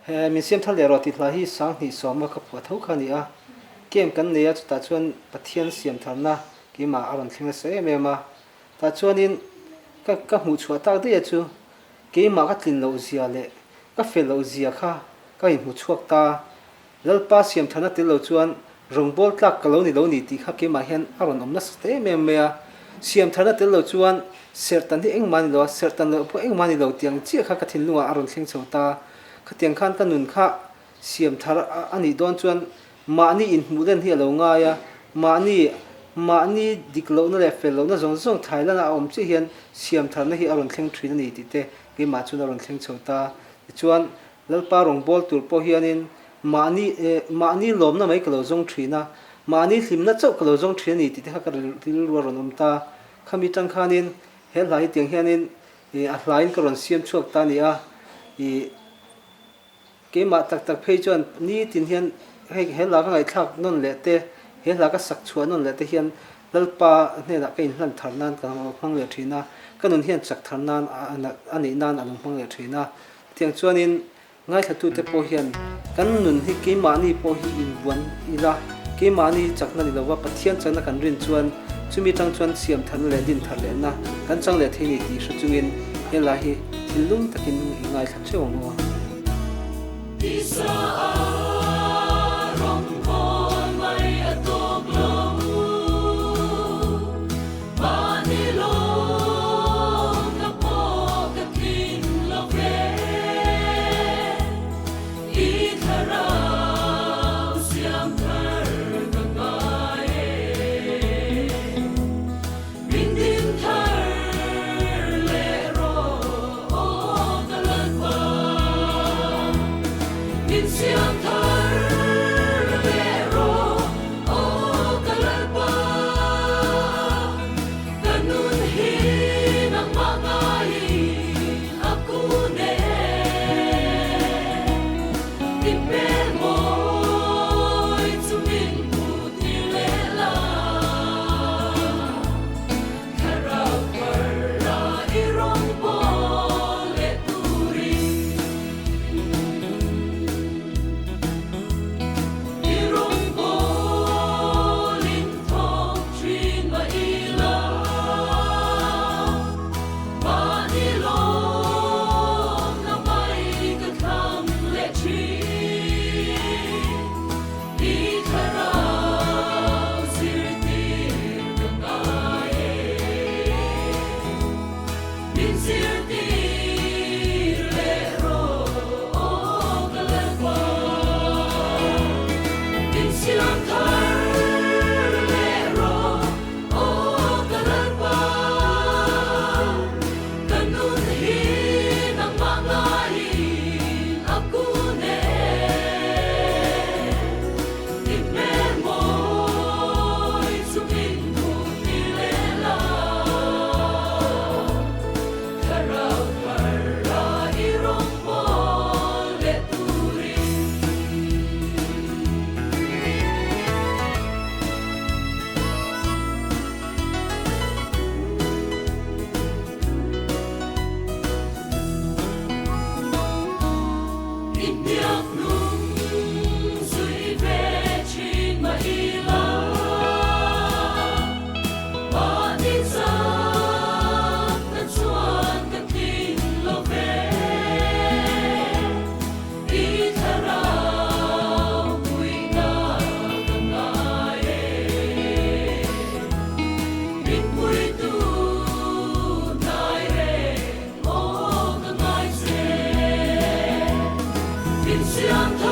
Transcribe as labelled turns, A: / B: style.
A: he min siam thal le ro ti hla hi sang ni sawma ka phuwa tho khani a kem kan ne a chuta chuan pathian siam tharna ki ma aron thlinga se me ma ta chuanin ka hmu chhuat tak de chu ke ma ka tlin lo zia le ka fel lo zia kha ka in hmu chuak ta lalpa siam tharna til lo chuan rongbol tlak kalo ni lo ni ti kha ke ma hian aron omna ste me me a siam tharna til lo chuan sertan hi engmani lo sertan lo po engmani lo tiang chi kha ka thin lunga aron thling chota ka tiang khan ka nun kha siam thar ani don chuan ma ni in hmu den hi lo nga ya ma ni diklo na le fel lo na zong zong thailand a om chi hian siam thar na hi aron thleng thin ani ti te ke ma chu aron thleng chota chuan lalpa rongbol tur po hianin ma ni lom na mai kalo zong thina ma ni hlim na chau kalo zong thini ti te kha ka til ro ron om ta khami tang khanin he lai tiang hianin a hlain ka ron siam chuak ta ni a ke ma tak tak phei chuan ni tin hian he la ka ngai thak non le te he la ka sak chuan non le te hian lalpa ne da kein hlan thar nan ka hmang le thina kanun hian chak thar nan ani nan anung hmang le thina tiang chuanin ngai thatu te po hian kan nun hi ke ma ni po hi in wan ila ke ma ni chakna ni lawa pathian chana kan rin chuan chumi tang chuan siam than le din thar le na kan chang le thei ni ti hru chungin he la hi thilum takin ngai thak cheu ngo
B: Siam